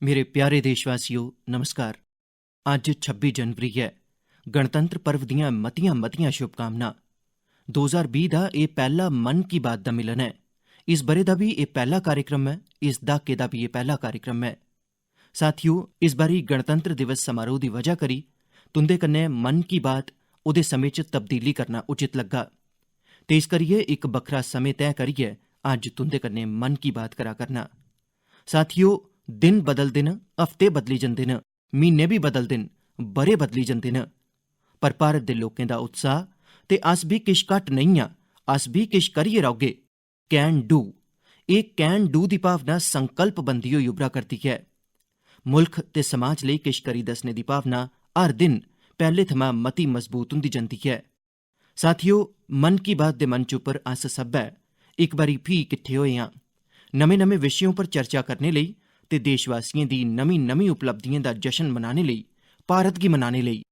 मेरे प्यारे देशवासियों नमस्कार। अज 26 जनवरी है। गणतंत्र पर्व दियां मतियां मतियां शुभकामनां। 2020 का यह पहला मन की बात का मिलन है। इस बरे का भी यह पहला कार्यक्रम है। इस दहाके का भी यह पहला कार्यक्रम है। साथियों, इस बारी गणतंत्र दिवस समारोह की वजह करी तुंदे कन्नै मन की बात उहदे समय च तब्दीली करना उचित लगा ते इस करिए एक बखरा समय तय करिए अज तुंदे कन्नै मन की बात करा करना। साथियों, दिन बदलदे न, हफ्ते बदली जंदे न, म्हीने भी बदलदे न, बरे बदली जंदे न, पर भारत दे लोकें दा उत्साह ते अस भी किश घट्ट नहीं आं। अस भी किश करियै रौह्गे। कैन डू, एह् कैन डू दी भावना संकल्प बंदी होई उभरा करदी है। मुल्ख ते समाज लेई किश करी दस्सने दी भावना हर दिन पैह्ले थमां मती मजबूत हुंदी जंदी है। साथियों, मन की बात दे मंच उप्पर अस सब्बै इक बारी फ्ही किट्ठे होए आं, नमें नमें विशें पर चर्चा करने लेई ते देशवासियों दी नमीं नमीं उपलब्धियों दा जश्न मनाने लेई, भारत गी मनाने लेई।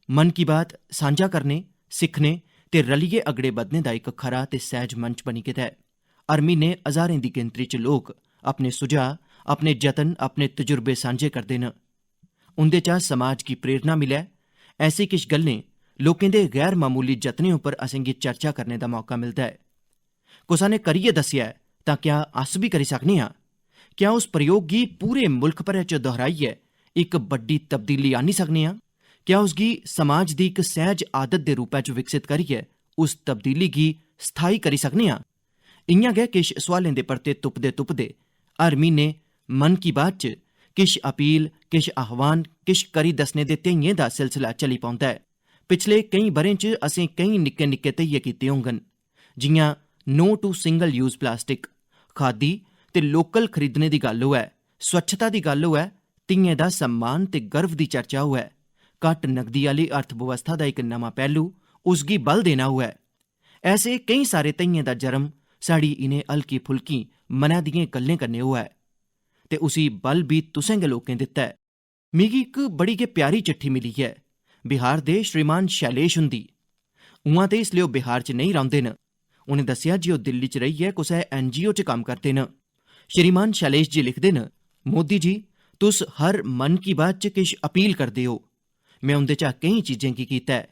मन की बात सांझा करने, सिक्खने ते रलिए अगड़े बधने दा इक खरा ते सहज मंच बनी गेदा है। हर म्हीने हज़ारें दी गिनतरी च लोक अपने सुझाऽ, अपने जतन, अपने तजुर्बे सांझे करदे न। उंदे चा समाज गी प्रेरणा मिलै, ऐसी किश गल्लें, लोकें दे गैर मामूली जतनें उप्पर असेंगी चर्चा करने दा मौका मिलदा है। कुसा ने करियै दस्सेआ ऐ तां क्या अस भी करी सकने आं? क्या उस प्रयोग गी पूरे मुल्ख भरै च दोहराइयै इक बड्डी तब्दीली आह्न्नी सकने आं? क्या उसगी समाज दी इक सहज आदत दे रूपै च विकसित करियै उस तब्दीली गी स्थाई करी सकने आं? इ'यां गै किश सोआलें दे परते तुपदे तुपदे हर म्हीने मन की बात च किश अपील, किश आह्वान, किश करी दस्सने दे ध्येइयें दा सिलसिला चली पौंदा है। पिछले केईं ब'रें च असें केईं निक्के निक्के ध्येइये कीते होङन, जि'यां no to single use plastic, khadi ते लोकल खरीदने दी गल्ल होऐ, स्वच्छता दी गल्ल होऐ, धियें दा सम्मान ते गर्व दी चर्चा होऐ, घट्ट नगदी आह्ली अर्थव्यवस्था दा इक नमां पहलू, उसगी बल देना होऐ। ऐसे केईं सारे ध्येइयें दा जन्म साढ़ी इनें हल्की फुल्की मनै दियें गल्लें कन्नै होऐ ते उसी बल भी तुसें गै लोकें दित्ता है। मिगी इक बड़ी गै प्यारी चिट्ठी मिली है बिहार दे श्रीमान शैलेश हुंदी। उआं ते इसलै ओह् बिहार च नेईं रौंह्दे न। उनें दस्सेआ जे ओह् दिल्ली च रेहियै कुसै NGO च कम्म करदे न। श्रीमान शैलेश जी लिखदे न, मोदी जी, तुस हर मन की बात च किश अपील करदे हो। मैं उंदे चा केईं चीजें गी कीता है।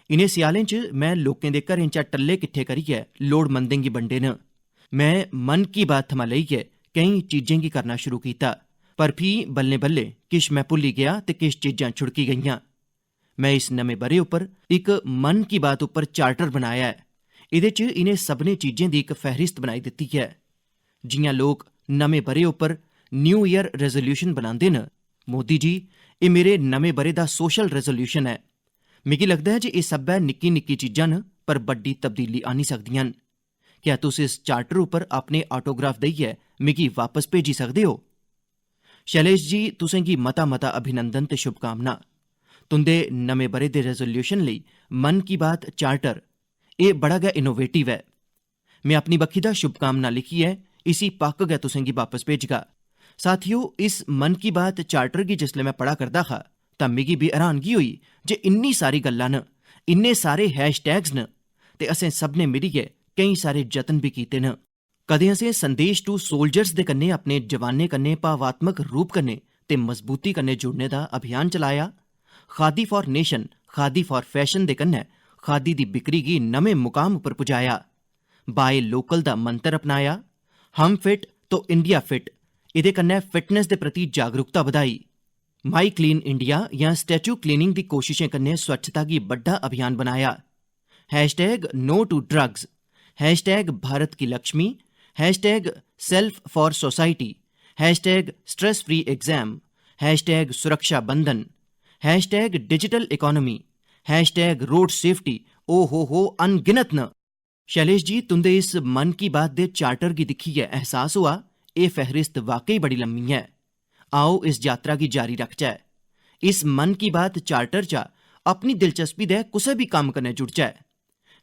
इनें स्यालें च मैं लोकें दे घरें चा टल्ले किट्ठे करियै लोड़मंदें गी बंडे न। मैं मन की बात थमां लेइयै केईं चीजें गी करना शुरू कीता, पर फ्ही बल्लें बल्लें किश मैं भुल्ली गेआ ते किश चीजां छुड़की गेइयां। मैं इस नमें ब'रे उप्पर इक मन की बात उप्पर चार्टर बनाया है। एह्दे च इनें सभनें चीजें दी इक फहरिस्त बनाई दित्ती है। जियां लोक नमें ब'रे उप्पर न्यू ईयर रेजोल्यूशन बनांदे न, मोदी जी, एह् मेरे नमें ब'रे दा सोशल रेजोल्यूशन है। मिगी लगदा है जे एह् सब्बै निक्की निक्की चीजां न, पर बड्डी तब्दीली आह्न्नी सकदियां न। क्या तुस इस चार्टर उप्पर अपने ऑटोग्राफ देइयै मिगी वापस भेजी सकदे हो? शैलेश जी, तुसें गी मता मता अभिनंदन ते शुभकामनां। तुंदे नमें ब'रे दे रेजोल्यूशन लेई मन की बात चार्टर एह् बड़ा गै इनोवेटिव है। मैं अपनी बक्खी दा शुभकामनां लिखियै इसी पक्क गै तुसें गी वापस भेजगा। साथियों, इस मन की बात चार्टर गी जिसलै मैं पढ़ा करदा हा तां मिगी भी हैरानगी होई जे इन्नी सारी गल्लां न, इन्ने सारे हैशटैग्स न ते असें सभनें मिलियै केईं सारे जतन भी कीते न। कदें असें संदेश टू सोल्जर्स दे कन्नै अपने जवानें कन्नै भावात्मक रूप कन्नै ते मजबूती कन्नै जुड़ने दा अभियान चलाया। Khadi for nation, khadi for fashion दे कन्नै खादी दी बिक्री गी नमें मुकाम उप्पर पुजाया। बाय लोकल दा मंत्र अपनाया। हम फिट तो इंडिया फिट, एह्दे कन्नै फिटनेस दे प्रति जागरूकता बधाई। माई क्लीन इंडिया या स्टैचू क्लीनिंग दी कोशिशें कन्नै स्वच्छता गी बड्डा अभियान बनाया। Hashtag no to drugs, hashtag Bharat की Lakshmi, hashtag self for society, hashtag stress free exam, hashtag सुरक्षा बंधन, hashtag digital economy, hashtag road safety. ओ हो अनगिनत न। शैलेश जी, तुंदे इस मन की बात दे चार्टर गी दिक्खियै एहसास हुआ एह् फहरिस्त वाकई बड़ी लम्मी है। आओ इस यात्रा गी जारी रखचै। इस मन की बात चार्टर चा अपनी दिलचस्पी दे कुसै भी कम्म कन्नै जुड़चै।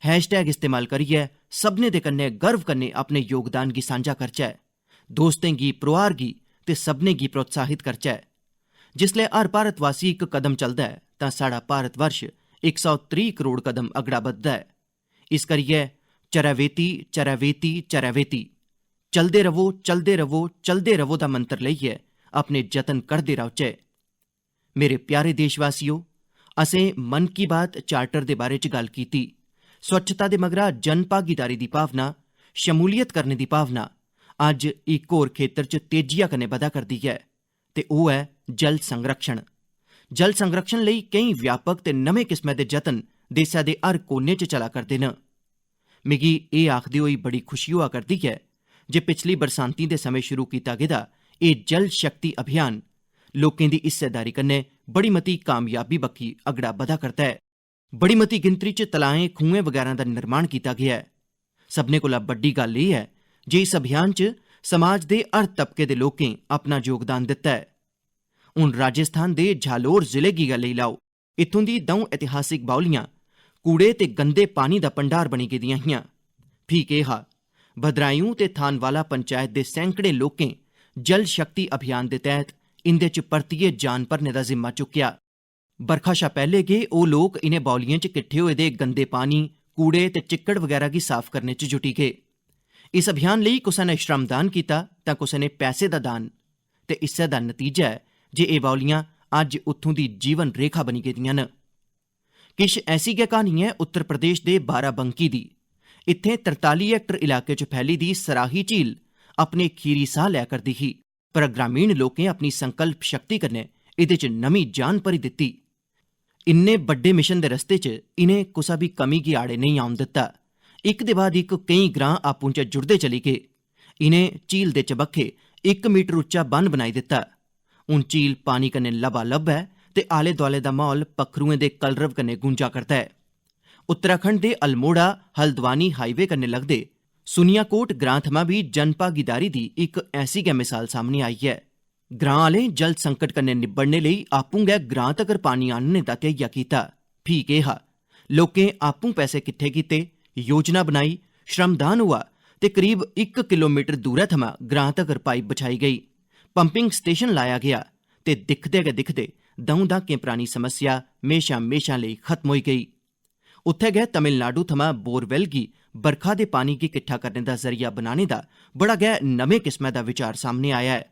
हैशटैग इस्तेमाल करियै सभनें दे कन्नै गर्व कन्नै अपने योगदान गी सांझा करचै। दोस्तें गी, परोआर गी ते सभनें गी प्रोत्साहित करचै। जिसलै हर भारतवासी इक कदम चलदा है तां साढ़ा भारत वर्ष 130 करोड़ कदम अगड़ा बधदा है। इस करियै चरैवेती चरैवेती चरैवेती, चलदे रवो चलदे रवो चलदे रवो दा मंत्र लेइयै अपने जतन करदे रौह्चै। मेरे प्यारे देशवासियो, असें मन की बात चार्टर दे बारे च गल्ल कीती। स्वच्छता दे मगरा जन भागीदारी दी भावना, शमूलियत करने दी भावना अज्ज इक होर खेतर च तेजिया कन्नै बधा करदी ऐ ते ओह् ऐ जल संरक्षण। जल संरक्षण लेई केईं व्यापक ते नमें किस्मै दे जतन देसै दे हर कोने च चला करदे न। मिगी एह् आखदे होई बड़ी खुशी होआ करदी है जे पिछली बरसांती दे समें शुरू कीता गेदा एह् जल शक्ति अभियान लोकें दी हिस्सेदारी कन्नै बड़ी मती कामयाबी बक्खी अगड़ा बधा करदा है। बड़ी मती गिनतरी च तलाएं, खूहें वगैरा दा निर्माण कीता गेआ है। सभनें कोला बड्डी गल्ल एह् है जे इस अभियान च समाज दे हर तबके दे लोकें अपना योगदान दित्ता है। हून राजस्थान दे झालोर जिले गी गै लेई लैओ। इत्थूं दी द'ऊं इतिहासिक बाउलियां कूड़े ते गंदे पानी दा भंडार बनी गेदियां हियां। फ्ही केह् हा, भद्रायूं ते थानवाला पंचायत दे सैंकड़े लोकें जल शक्ति अभियान दे तैह्त इंदे च परतियै जान भरने दा जिम्मा चुक्केआ। बरखा शा पैह्ले गै ओह् लोक इनें बाउलियें च किट्ठे होए दे गंदे पानी, कूड़े ते चिक्कड़ वगैरा गी साफ करने च जुटी गे। इस अभियान लेई कुसै ने श्रमदान कीता तां कुसै ने पैसे दा दान, ते इस्सै दा नतीजा ऐ जे एह् बाउलियां अज्ज उत्थूं दी जीवन रेखा बनी गेदियां न। किश ऐसी गै क्हानी ऐ उत्तर प्रदेश दे बाराबंकी दी। इत्थें 43 हेक्टर इलाके च फैली दी सराही झील अपने खीरी साह लै करदी ही, पर ग्रामीण लोकें अपनी संकल्प शक्ति कन्नै एह्दे च नमीं जान भरी दित्ती। इन्ने बड्डे मिशन दे रस्ते च इनें कुसा बी कमी गी आड़े नेईं औन दित्ता। इक दे बाद इक केईं ग्रां आपूं च जुड़दे चली गे। इनें झील दे चबक्खे 1 मीटर उच्चा बन्न बनाई दित्ता। हून झील पानी कन्नै लबालब ऐ ते आले दुआले दा माहौल पक्खरुएं दे कलरव कन्नै गूंजा करदा है। उत्तराखंड दे अल्मोड़ा हल्द्वानी हाईवे कन्नै लगदे सुनियाकोट ग्रां थमां बी जन भागीदारी दी इक ऐसी गै मिसाल सामने आई है। ग्रां आह्लें जल संकट कन्नै निब्बड़ने लेई आपूं गै ग्रां तगर पानी आह्नने दा ध्येइया कीता। फ्ही केह् हा, लोकें आपूं पैसे किट्ठे कीते, योजना बनाई, श्रमदान होआ ते करीब 1 किलोमीटर दूरै थमां ग्रां तगर पाइप बछाई गेई, पंपिंग स्टेशन लाया गेआ ते दिखदे गै दिखदे द'ऊं दहाकें परानी समस्या म्हेशां लेई खत्म होई गेई। उत्थै गै तमिलनाडु थमां बोरवैल गी बरखा दे पानी गी किट्ठा करने दा जरिया बनाने दा बड़ा गै नमें किस्मै दा विचार सामने आया है।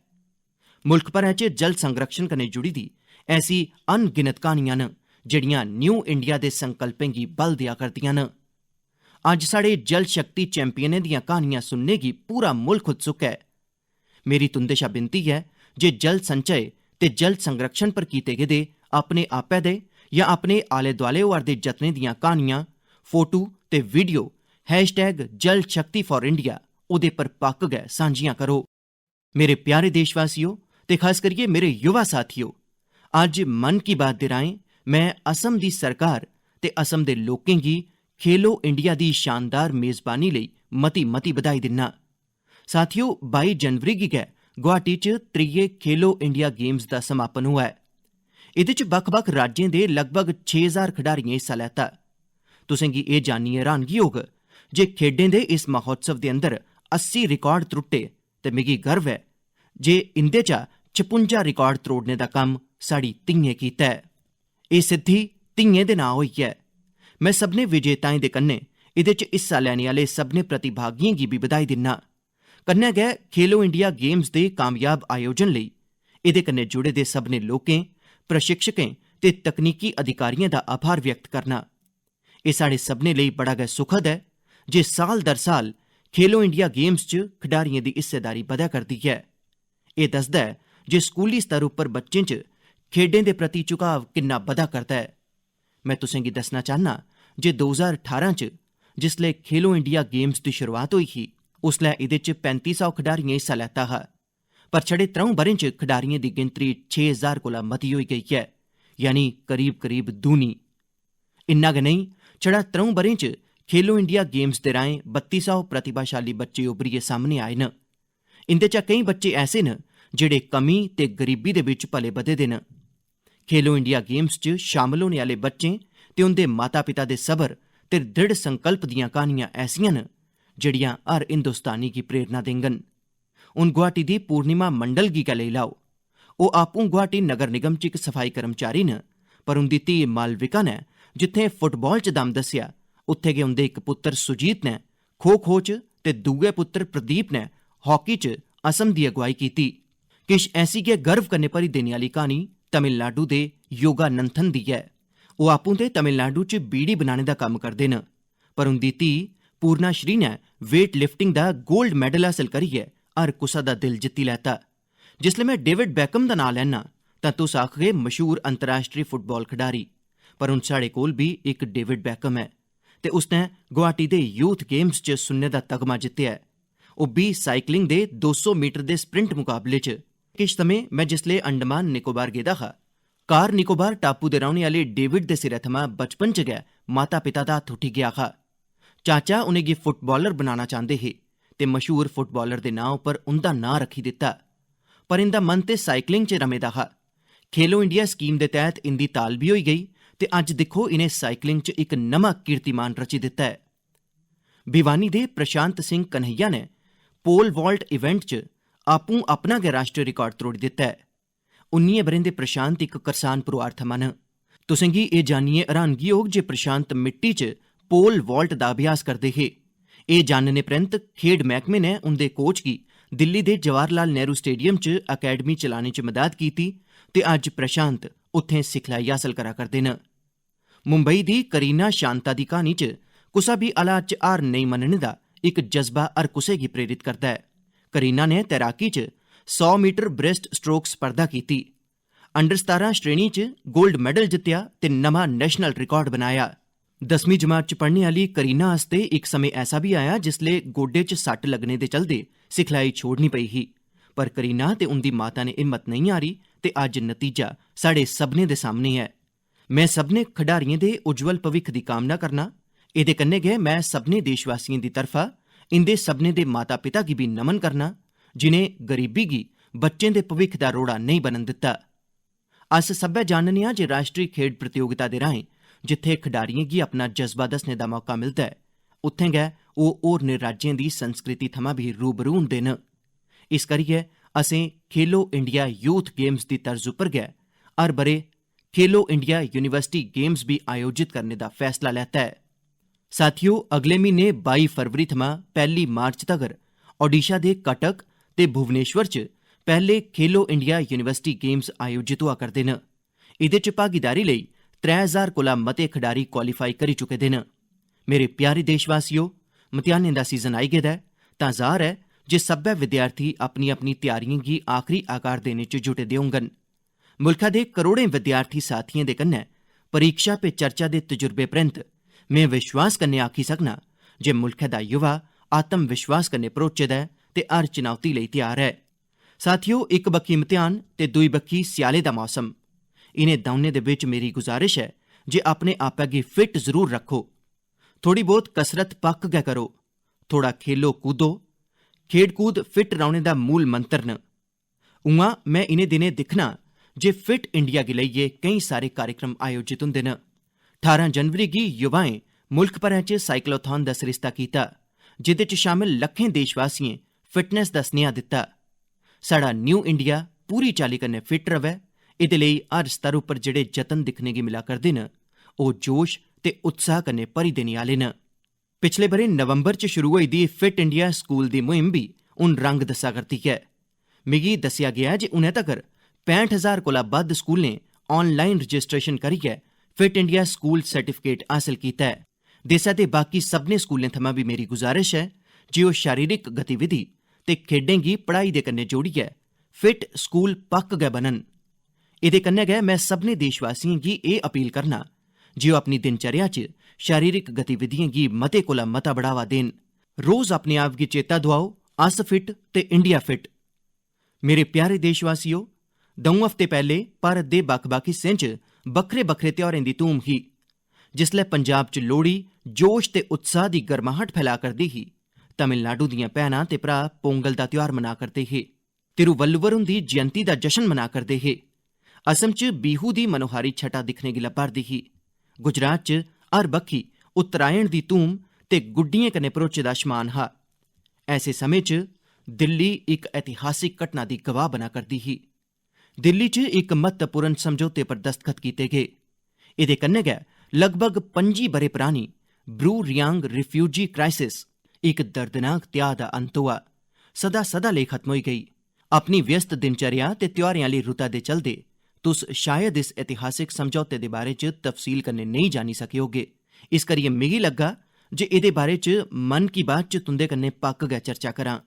मुल्ख भरै च जल संरक्षण कन्नै जुड़ी दी ऐसी अनगिनत क्हानियां न जेह्ड़ियां न्यू इंडिया दे संकल्पें गी बल देआ करदियां न। अज्ज साढ़े जल शक्ति चैंपियनें दियां क्हानियां सुनने गी पूरा मुल्ख उत्सुक है। मेरी तुंदे शा बिनती है जे जल संचय ते जल संरक्षण पर कीते गेदे अपने आपै दे या अपने आले दुआले होआ'रदे जतनें दियां क्हानियां, फोटो ते वीडियो #जल शक्ति फॉर इंडिया ओह्दे पर पक्क गै सांझियां करो। मेरे प्यारे देशवासियो ते खास करियै मेरे युवा साथियो, अज्ज मन की बात दे राहें मैं असम दी सरकार ते असम दे लोकें गी खेलो इंडिया दी शानदार मेज़बानी लेई मती बधाई दिन्ना। साथियो, 22 जनवरी गी गै गुवाहाटी च 3 खेलो इंडिया गेम्स दा समापन होआ ऐ। एह्दे च बक्ख-बक्ख राज्यें दे लगभग 6000 खडारियें हिस्सा लैता। तुसें गी एह् जानियै हैरानगी होग जे खेड्डें दे इस महोत्सव दे अंदर 80 रिकार्ड त्रुट्टे ते मिगी गर्व है जे इंदे चा 56 रिकार्ड त्रोड़ने दा कम्म साढ़ी धियें कीता है। एह् सिद्धि धियें दे नां होई ऐ। मैं सभनें विजेताएं दे कन्नै एह्दे च हिस्सा लैने आह्ले सभनें प्रतिभागिएं गी बी बधाई दिन्ना। कन्नै गै खेलो इंडिया गेम्स दे कामयाब आयोजन लेई एह्दे कन्नै जुड़े दे सभनें लोकें, प्रशिक्षकें ते तकनीकी अधिकारिएं दा आभार व्यक्त करना। एह् साढ़े सभनें लेई बड़ा गै सुखद है जे साल दर साल खेलो इंडिया गेम्स च खडारियें दी हिस्सेदारी बधै करदी है। एह् दसदा है जे स्कूली स्तर उप्पर बच्चें च खेड्डें दे प्रति झुकाव किन्ना बधा करदा है। मैं तुसें गी दस्सना चाह्न्ना जे 2018 च जिसलै खेलो इंडिया गेम्स दी शुरुआत होई ही, उसलै एह्दे च 3500 खडारियें हिस्सा लैता हा, पर छड़े 3 ब'रें च खडारियें दी गिनतरी 6000 कोला मती होई गेई है, यानी करीब दूनी। इन्ना गै नेईं, छड़ा 3 ब'रें च खेलो इंडिया गेम्स दे राहें 3200 प्रतिभाशाली बच्चे उभरियै सामने आए न। इंदे चा केईं बच्चे ऐसे न जेह्ड़े कमी ते गरीबी दे बिच पले बधे दे न। खेलो इंडिया गेम्स च शामल होने आह्ले बच्चें ते उंदे माता पिता दे सबर ते दृढ़ संकल्प दियां क्हानियां ऐसियां न जेह्ड़ियां हर हिंदुस्तानी गी प्रेरणा देङन। हून गुवाहाटी दी पूर्णिमा मंडल गी गै लेई लैओ। ओह् आपूं गुवाहाटी नगर निगम च इक सफाई कर्मचारी न, पर उंदी धी मालविका ने जित्थें फुटबाल च दम दस्सेआ, उत्थे गै उंदे इक पुत्तर सुजीत ने खो च ते दूए पुत्तर प्रदीप ने हॉकी च असम दी अगुवाई कीती। किश ऐसी गै गर्व कन्नै भरी देने आह्ली क्हानी तमिलनाडु दे योगानंथन दी ऐ। ओह् आपूं ते तमिलनाडु च बीड़ी बनाने दा कम्म करदे न, पर उंदी धीऽ पूर्णाश्री नै वेट लिफ्टिंग दा गोल्ड मैडल हासल करियै हर कुसा दा दिल जित्ती लैता। जिसलै में डेविड बैकम दा नांऽ लैना तां तुस आखगे मशहूर अंतर्राश्ट्री फुटबाल खडारी, पर हुण साढ़े कोल बी इक डेविड बैकम है ते उसने गुवाहाटी दे यूथ गेम्स च सुन्ने दा तगमा जित्तेआ ऐ। ओह् बी साइकलिंग दे 200 मीटर दे स्प्रिंट मुकाबले च। किश समें मैं जिसले अंडमान निकोबार गेदा हा, कार निकोबार टापू दे रौह्ने आह्ले डेविड दे सिरै थमां बचपन च गै माता पिता दा हत्थ उठी गेआ हा। चाचा उनेंगी फुटबालर बनाना चांह्दे हे ते मशहूर फुटबालर दे नांऽ उप्पर उंदा नांऽ रक्खी दित्ता, पर इंदा मन ते साइकलिंग च रमे दा हा। खेलो इंडिया स्कीम दे तैह्त इंदी ताल बी होई गई ते अज्ज दिक्खो इनें साइकलिंग च इक नमां कीर्तिमान रची दित्ता ऐ। भिवानी दे प्रशांत सिंह कन्हैया ने पोल वॉल्ट इवेंट च आपूं अपना गै राष्ट्री रिकार्ड त्रोड़ी दित्ता ऐ। 19 ब'रें दे प्रशांत इक करसान परोआर थमां न। तुसेंगी एह् जानियै हैरानगी होग जे प्रशांत मिट्टी च पोल वॉल्ट दा अभ्यास करदे हे। एह् जानने परैंत खेड मैह्कमे ने उंदे कोच गी दिल्ली दे जवाहर लाल नेहरू स्टेडियम च अकैडमी चलाने च मदद कीती ते अज्ज प्रशांत उत्थें सिखलाई हासल करा करदे न। मुंबई दी करीना शांता दी क्हानी च कुसा बी हालात च हार नेईं मन्नने दा इक जज्बा हर कुसै गी प्रेरित करदा है। करीना ने तैराकी च 100 मीटर ब्रेस्ट स्ट्रोक स्पर्धा कीती, अंडर 17 श्रेणी च गोल्ड मैडल जित्तेआ ते नमां नेशनल रिकार्ड बनाया। 10वीं जमात च पढ़ने आह्ली करीना आस्ते इक समें ऐसा बी आया जिसले गोडे च सट्ट लग्गने दे चलदे सिखलाई छोड़नी पेई ही, पर करीना ते उंदी माता ने हिम्मत नेईं हारी ते अज्ज नतीजा साढ़े सभनें दे सामने ऐ। मैं सभनें खडारियें दे उज्जवल भविक्ख दी कामना करना। एह्दे कन्नै गै मैं सभनें देशवासियें दी तरफा इंदे सभनें दे माता पिता गी बी नमन करना जिनें गरीबी गी बच्चें दे भविक्ख दा रोड़ा नेईं बनन दित्ता। अस सब्बै जानने आं जे राष्ट्री खेड प्रतियोगिता दे राहें जित्थें खडारियें गी अपना जज्बा दस्सने दा मौका मिलदा ऐ, उत्थें गै ओह् होरनें राज्यें दी संस्कृति थमां बी रूबरू होंदे न। इस करियै असें खेलो इंडिया यूथ गेम्स दी तर्ज उप्पर गै हर ब'रे खेलो इंडिया यूनिवर्सिटी गेम्स बी आयोजित करने दा फैसला लैता ऐ। साथियो, अगले म्हीने 22 फरवरी थमां 1 मार्च तगर ओडिशा दे कटक ते भुवनेश्वर च पैह्ले खेलो इंडिया यूनिवर्सिटी गेम्स आयोजित होआ करदे न। एह्दे च भागीदारी लेई 3000 कोला मते खडारी क्वालीफाई करी चुके दे न। मेरे प्यारे देशवासियो, मतेहानें दा सीजन आई गेदा ऐ तां जाह्र ऐ जे सब्बै विद्यार्थी अपनी अपनी त्यारियें गी आखरी आकार देने च जुटे दे होङन। मुल्खा दे करोड़ें विद्यार्थी साथियें दे कन्नै परीक्षा पे चर्चा दे तजुर्बे परैंत में विश्वास कन्नै आखी सकना जे मुल्खै दा युवा आत्म विश्वास कन्नै भरोचे दा ऐ ते हर चुनौती लेई त्यार ऐ। साथियो, इक बक्खी इम्तिहान ते दूई बक्खी स्याले दा मौसम, इनें दौनें दे बिच मेरी गुजारिश ऐ जे अपने आपै गी फिट जरूर रक्खो। थोड़ी बहुत कसरत पक्क गै करो। थोड़ा खेलो कूदो। खेड कूद फिट रौह्ने दा मूल मंत्र न। उआं मैं इनें दिनें दिक्खना जे फिट इंडिया गी लेइयै केईं सारे कार्यक्रम आयोजित होंदे न। 18 जनवरी गी युवाएं मुल्ख भरै च साइक्लोथॉन दा सरिस्ता कीता, जिदे च शामिल लक्खें देशवासियें फिटनेस दा सनेहा दित्ता। साढ़ा न्यू इंडिया पूरी चाल्ली कन्नै फिट रवै, एह्दे लेई हर स्तर उप्पर जेह्ड़े जतन दिक्खने गी मिला करदे न ओह् जोश ते उत्साह कन्नै भरी देने आह्ले न। पिछले ब'रे नवंबर च शुरू होई दी फिट इंडिया स्कूल दी मुहिम बी हून रंग दस्सा करदी ऐ। मिगी दस्सेआ गेआ जे हुनै तगर 65,000 कोला बद्ध स्कूलें ऑनलाइन रजिस्ट्रेशन करियै फिट इंडिया स्कूल सर्टिफिकेट हासल कीता ऐ। देसै दे बाकी सभनें स्कूलें थमां बी मेरी गुजारिश ऐ जे ओह् शारीरिक गतिविधि ते खेड्डें गी पढ़ाई दे कन्नै जोड़ियै फिट स्कूल पक्क गै बनन। एह्दे कन्नै गै मैं सभनें देशवासियें गी एह् अपील करना जे ओह् अपनी दिनचर्या च शारीरिक गतिविधियें गी मते कोला मता बढ़ावा देन। रोज अपने आप गी चेता दोआओ, अस फिट ते इंडिया फिट। मेरे प्यारे देशवासियो, 2 हफ्ते पैह्ले भारत दे बक्ख-बक्ख हिस्सें च बक्खरे बक्खरे त्यौहारें दी धूम ही। जिसलै पंजाब च लोहड़ी जोश ते उत्साह दी गर्माहट फैला करदी ही, तमिलनाडु दियां भैनां ते भ्रा पोंगल दा त्यौहार मना करदे हे, तिरुवल्लुवर हुंदी जयंती दा जश्न मना करदे हे। असम च बिहू दी मनोहारी छटा दिक्खने गी लब्भा'रदी ही। गुजरात च हर बक्खी उत्तरायण दी धूम ते गुड्डियें कन्नै भरोचे दा शमान हा। ऐसे समें च दिल्ली इक ऐतिहासिक घटना दी गवाह बना करदी ही। दिल्ली च इक महत्वपूर्ण समझौते पर दस्तखत कीते गे। एह्दे कन्नै गै लगभग 25 ब'रे परानी ब्रू रियांग रिफ्यूजी क्राइसिस इक दर्दनाक त्याह् दा अंत होआ, सदा सदा लेई खत्म होई गेई। अपनी व्यस्त दिनचर्या ते त्योहारें आह्ली रुता दे चलदे तुस शायद इस इतिहासिक समझौते दे बारे च तफसील कन्नै नेईं जानी सके होगे। इस करियै मिगी लग्गा जे एह्दे बारे च मन की बात च तुंदे कन्नै पक्क गै चर्चा करां।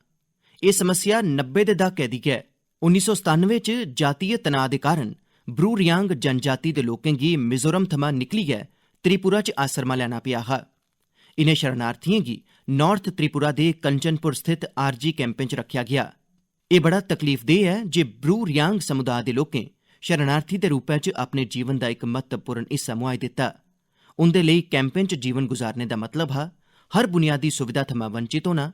एह् समस्या 90 दे दहाके दी ऐ। 1997 च जातीय तनाऽ दे कारण ब्रू रियांग जनजाति दे लोकें गी मिजोरम थमां निकलियै त्रिपुरा च आसरमा लैना पेआ हा। इनें शरणार्थियें गी नार्थ त्रिपुरा दे कंचनपुर स्थित आरजी कैंपें च रक्खेआ गेआ। एह् बड़ा तकलीफदेह है जे ब्रू रियांग समुदाय दे लोकें शरणार्थी दे रूपै च अपने जीवन दा इक महत्वपूर्ण हिस्सा मुहाई दित्ता। उंदे लेई कैंपें च जीवन गुजारने दा मतलब हा हर बुनियादी सुविधा थमां वंचित होना,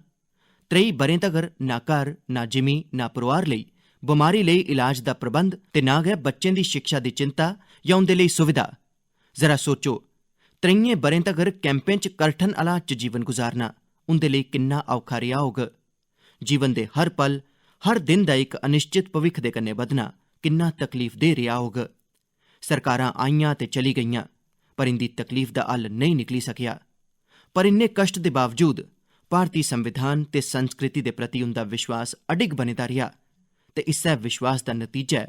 3 ब'रें तगर ना घर, ना जिमी, ना परोआर लेई बमारी लेई इलाज दा प्रबंध ते ना गै बच्चें दी शिक्षा दी चिंता या उंदे लेई सुविधा। जरा सोचो, 3 ब'रें तगर कैंपें च कठन हालात च जीवन गुजारना उंदे लेई किन्ना औखा रेहा होग। जीवन दे हर पल, हर दिन दा इक अनिश्चित भविक्ख दे कन्नै बधना किन्ना तकलीफदेह रेहा होग। सरकारां आईयां ते चली गेइयां, पर इंदी तकलीफ दा हल नेईं निकली सकेआ। पर इन्ने कष्ट दे बावजूद भारती संविधान ते संस्कृति दे प्रति उंदा विश्वास अडिग बने दा रेहा ते इस्सै विश्वास दा नतीजा ऐ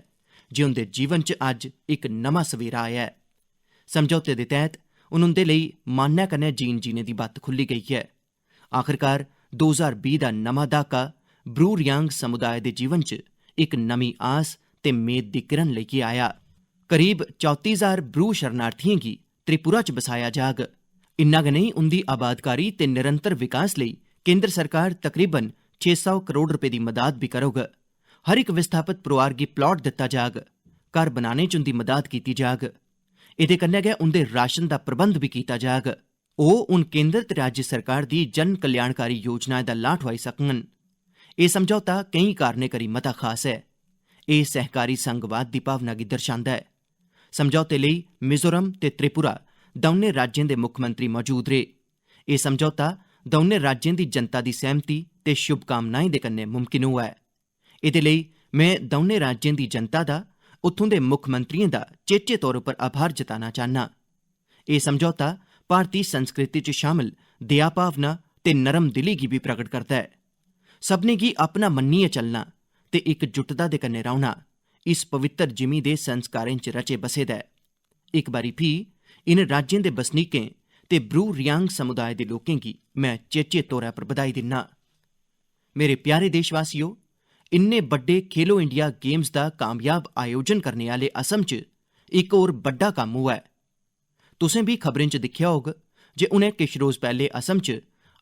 जे उंदे जीवन च अज्ज इक नमां सवेरा आया ऐ। समझौते दे तैह्त हून उंदे लेई मान्नै कन्नै जीने दी बत्त खुल्ली गेई है। आखिरकार 2020 दा नमां दहाका ब्रू रियांग समुदाय दे जीवन च इक नमीं आस ते मेद दी किरण लेइयै आया। करीब 34,000 ब्रू शरणार्थियें गी त्रिपुरा च बसाया जाग। इन्ना गै नेईं, उंदी आबादकारी ते निरंतर विकास लेई केंद्र सरकार तकरीबन 600 करोड़ रपे दी मदाद भी करोग। हर इक विस्थापित परोआर गी प्लाट दित्ता जाग, घर बनाने च उंदी मदाद कीती जाग। एह्दे कन्नै गै उंदे राशन दा प्रबंध भी कीता जाग। ओह् हून केंद्र ते राज्य सरकार दी जन कल्याणकारी योजनाएं दा लाह् ठोआई सकङन। एह् समझौता केईं कारणें करी मता खास है। एह् सहकारी संघवाद दी भावना गी दर्शांदा है। समझौते लेई मिजोरम ते त्रिपुरा दौनें राज्यें दे मुक्खमंत्री मौजूद रेह्। एह् समझौता दौनें राज्यें दी जनता दी सैह्मति ते शुभकामनाएं दे कन्नै मुमकिन होआ ऐ। एह्दे लेई में दौनें राज्यें दी जनता दा, उत्थूं दे मुक्खमंत्रियें दा चेचे तौर उप्पर आभार जताना चाह्न्नां। एह् समझौता भारती संस्कृति च शामल दया भावना ते नरम दिली गी भी प्रगट करदा है। सभनें गी अपना मन्नियै चलना ते इकजुटता दे कन्नै रौह्ना इस पवित्र जिमीं दे संस्कारें च रचे बसे दा ऐ। इक बारी फ्ही इन राज्यें दे बसनीकें ते ब्रू रियांग समुदाय दे लोकें गी मैं चेचे तौरा पर बधाई दिन्ना। मेरे प्यारे देशवासियो, इन्ने बड्डे खेलो इंडिया गेम्स दा कामयाब आयोजन करने आह्ले असम च इक होर बड्डा कम्म होआ ऐ। तुसें भी खबरें च दिक्खेआ होग जे उनें किश रोज पैह्ले असम च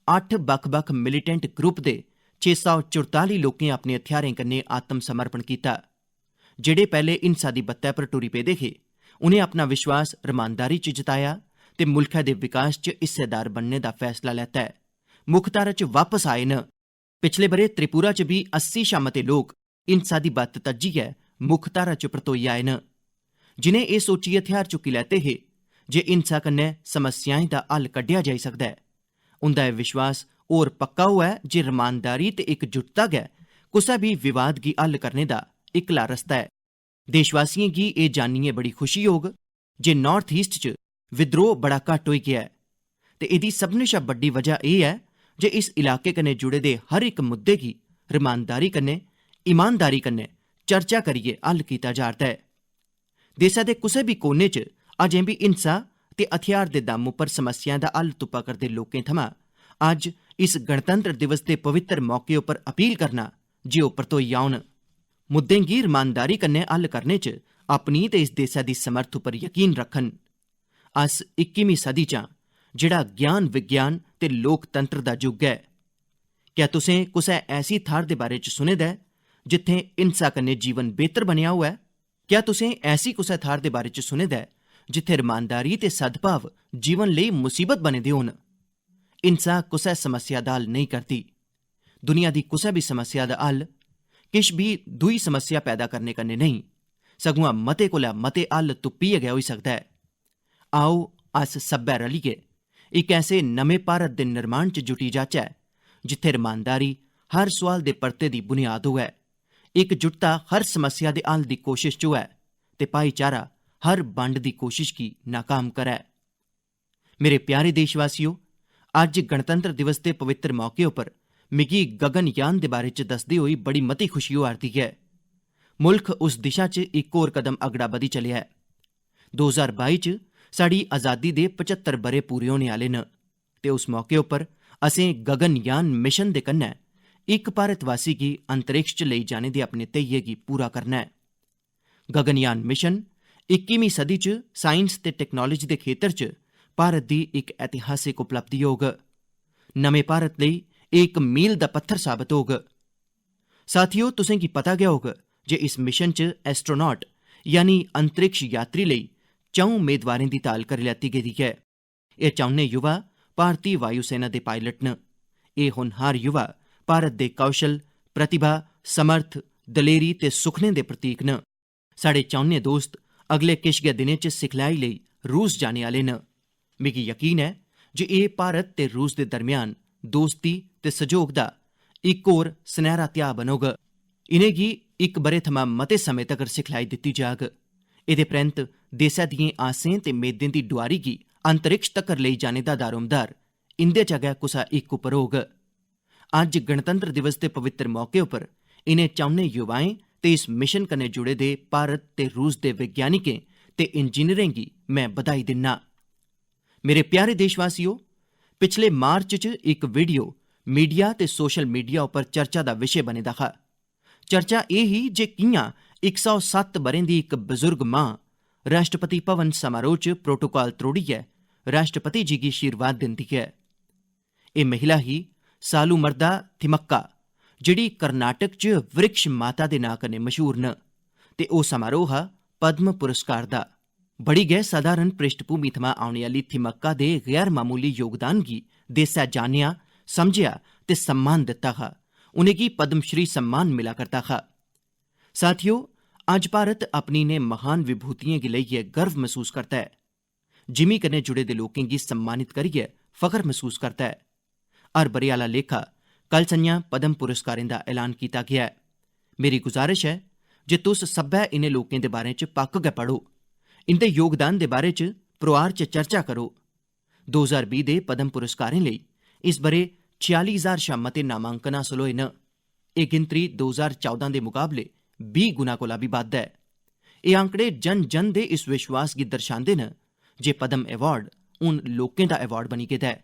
8 बक्ख-बक्ख मिलिटेंट ग्रुप दे 644 लोकें अपने हथियारें कन्नै आत्म समर्पण कीता। जेह्ड़े पैह्ले हिंसा दी बत्तै पर टुरी पेदे हे, उनें अपना विश्वास रमानदारी च जताया ते मुल्खै दे विकास च हिस्सेदार बनने दा फैसला लैता ऐ। मुक्खधारा च वापस आए न। पिछले ब'रे त्रिपुरा च बी 80 शा मते लोक हिंसा दी बत्त तज्जियै मुक्खधारा च परतोई आए न, जिनें एह् सोचियै हथियार चुक्की लैते हे जे हिंसा कन्नै समस्याएं दा हल कड्ढेआ जाई सकदा ऐ। उंदा एह् विश्वास होर पक्का होआ ऐ जे रमानदारी ते इकजुटता गै कुसै भी विवाद गी हल करने दा इकला रस्ता ऐ। देशवासियें गी एह् जानियै बड़ी खुशी होग जे नार्थ ईस्ट च विद्रोह बड़ा घट्ट होई गेआ ऐ ते एह्दी सभनें शा बड्डी वजह एह् ऐ जे इस इलाके कन्नै जुड़े दे हर इक मुद्दे गी रमानदारी कन्नै, ईमानदारी कन्नै चर्चा करियै हल कीता जा'रदा ऐ। देसै दे कुसै बी कोने च अजें बी हिंसा ते हथियार दे दम उप्पर समस्याएं दा हल तुप्पा करदे लोकें थमां अज्ज इस गणतंत्र दिवस दे पवित्र मौके उप्पर अपील करना जे ओह् परतोई औन। मुद्दें गी रमानदारी कन्नै हल करने च अपनी ते इस देसै दी समर्थ उप्पर यकीन रक्खन। अस 21वीं सदी च आं, जेह्ड़ा ज्ञान, विज्ञान ते लोकतंत्र दा युग ऐ। क्या तुसें कुसै ऐसी थाह्र दे बारे च सुने दा ऐ जित्थें हिंसा कन्नै जीवन बेहतर बनेआ होऐ? क्या तुसें ऐसी कुसै थाह्र दे बारे च सुने दा ऐ जित्थें रमानदारी ते सद्भाव जीवन लेई मुसीबत बने दे होन? हिंसा कुसै समस्या दा हल नेईं करदी। दुनिया दी कुसै बी समस्या दा हल किश बी दूई समस्या पैदा करने कन्नै नेईं, सगुआं मते कोला मते हल तुप्पियै गै होई सकदा ऐ। आओ अस सब्बै रलियै इक ऐसे नमें भारत दे निर्माण च जुटी जाचै जित्थें रमानदारी हर सोआल दे परते दी बुनियाद होऐ, इकजुटता हर समस्या दे हल दी कोशिश च होऐ ते भाईचारा हर बंड दी कोशिश गी नाकाम करै। मेरे प्यारे देशवासियो, अज्ज गणतंत्र दिवस दे पवित्र मौके उप्पर मिगी गगनयान दे बारे च दसदे होई बड़ी मती खुशी होआ'रदी ऐ। मुल्ख उस दिशा च इक होर कदम अगड़ा बधी चलेआ ऐ। 2022 च साढ़ी आज़ादी दे 75 ब'रे पूरे होने आह्ले न ते उस मौके उप्पर असें गगनयान मिशन दे कन्नै इक भारतवासी गी अंतरिक्ष च लेई जाने दे अपने ध्येइये गी पूरा करना है। गगनयान मिशन 21वीं सदी च साइंस ते टैक्नोलोजी दे खेतर च भारत दी इक ऐतिहासिक उपलब्धि होग। नमें भारत लेई एह् इक मील दा पत्थर साबत होग। साथियो, तुसें गी पता गै होग जे इस मिशन च एस्ट्रोनॉट यानी अंतरिक्ष यात्री लेई 4 मेदवारें दी ताल करी लैती गेदी ऐ। एह् चौनें युवा भारती वायुसेना दे पायलट न। एह् होनहार युवा भारत दे कौशल, प्रतिभा, समर्थ, दलेरी ते सुखने दे प्रतीक न। साढ़े चौनें दोस्त अगले किश गै दिनें च सिखलाई लेई रूस जाने आह्ले न। मिगी यकीन ऐ जे एह् भारत ते रूस दे दरम्यान दोस्ती ते सैह्योग दा इक होर सनैह्रा ध्याऽ बनोग। इनेंगी इक ब'रे थमां मते समें तगर सिखलाई दित्ती जाग। एह्दे परैंत देसै दिएं आसें ते मेदें दी डोआरी गी अंतरिक्ष तक्कर लेई जाने दा दारोमदार इंदे चा गै कुसा इक उप्पर होग। अज्ज गणतंत्र दिवस दे पवित्र मौके उप्पर इनें चौनें युवाएं ते इस मिशन कन्नै जुड़े दे भारत ते रूस दे वैज्ञानिकें ते इंजीनियरें गी मैं बधाई दिन्ना। मेरे प्यारे देशवासियो, पिछले मार्च च इक वीडियो मीडिया ते सोशल मीडिया उप्पर चर्चा दा विशे बने दा हा। चर्चा एह् ही जे कि'यां 107 ब'रें दी इक बजुर्ग मां राष्ट्रपति भवन समारोह च प्रोटोकाल त्रोड़ियै राष्ट्रपति जी गी आशीर्वाद दिंदी ऐ। एह् महिला ही सालूमरदा थिमक्का, जेह्ड़ी कर्नाटक च वृक्ष माता दे नां कन्नै मशहूर न, ते ओह् समारोह हा पद्म पुरस्कार दा। बड़ी गै सधारण पृष्ठभूमि थमां औने आह्ली थिमक्का दे गैर मामूली योगदान गी देसै जानेआ, समझेआ ते सम्मान दित्ता हा। उनेंगी पद्मश्री सम्मान मिला करदा हा। साथियो, अज्ज भारत अपनी इनें महान विभूतियें गी लेइयै गर्व महसूस करदा ऐ। जिमीं कन्नै जुड़े दे लोकें गी सम्मानित करियै फखर महसूस करदा ऐ। हर ब'रे आह्ला लेखा कल संञा पद्म पुरस्कारें दा ऐलान कीता गेआ ऐ। मेरी गुजारिश है जे तुस सब्भै इनें लोकें दे बारे च पक्क गै पढ़ो, इंदे योगदान दे बारे च परोआर च चर्चा करो। 2020 दे पद्म पुरस्कारें लेई इस ब'रे 46,000 शा मते नामांकन हासल होए न। एह् गिनतरी 2014 दे मुकाबले 20 गुना कोला बी बद्ध ऐ। एह् आंकड़े जन जन दे इस विश्वास गी दर्शांदे न जे पद्म अवार्ड हून लोकें दा अवार्ड बनी गेदा ऐ।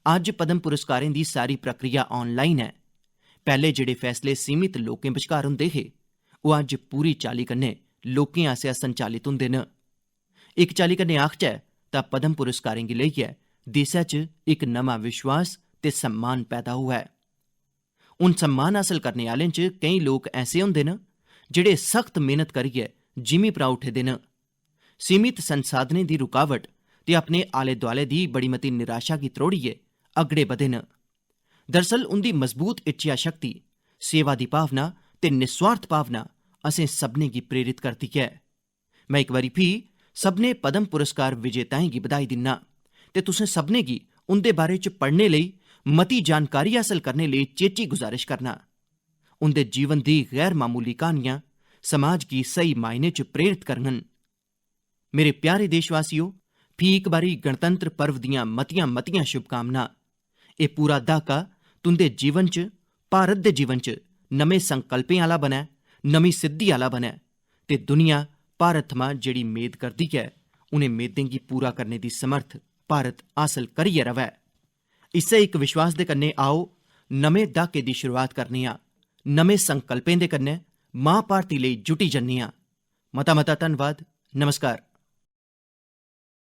अज्ज पद्म पुरस्कारें दी सारी प्रक्रिया ऑनलाइन ऐ। पैह्ले जेह्ड़े फैसले सीमित लोकें बश्कार होंदे हे, ओह् अज्ज पूरी चाल्ली कन्नै लोकें आसेआ संचालित होंदे न। इक चाल्ली कन्नै आखचै तां पद्म पुरस्कारें गी लेइयै देसै च इक नमां विश्वास ते सम्मान पैदा होआ ऐ। हून सम्मान हासल करने आह्लें च केईं लोक ऐसे होंदे न जेह्ड़े सख्त मेहनत करियै जिमीं परा उठे दे न, सीमित संसाधनें दी रुकावट ते अपने आले दुआले दी बड़ी मती निराशा गी त्रोड़ियै अगड़े बधे न। दरअसल उंदी मजबूत इच्छा शक्ति, सेवा दी भावना ते निस्वार्थ भावना असें सभनें गी प्रेरित करदी ऐ। मैं इक बारी फ्ही सभनें पद्म पुरस्कार विजेताएं गी बधाई दिन्ना ते तुसें सभनें गी उंदे बारे च पढ़ने लेई, मती जानकारी हासल करने लेई चेची गुजारिश करना। उंदे जीवन दी गैर मामूली क्हानियां समाज गी सही मायने च प्रेरित करङन। मेरे प्यारे देशवासियो, फ्ही इक बारी गणतंत्र पर्व दियां मतियां मतियां शुभकामनां। एह् पूरा दहाका तुंदे जीवन च, भारत दे जीवन च नमें संकल्पें आह्ला बनै, नमीं सिद्धि आह्ला बनै ते दुनिया भारत थमां जेह्ड़ी मेद करदी ऐ, उनें मेदें गी पूरा करने दी समर्थ भारत हासल करियै रवै। इस्सै इक विश्वास दे कन्नै आओ नमें दहाके दी शुरुआत करने आं। नमें संकल्पें दे कन्नै मां भारती लेई जुटी जन्ने आं। मता मता धन्नवाद। नमस्कार।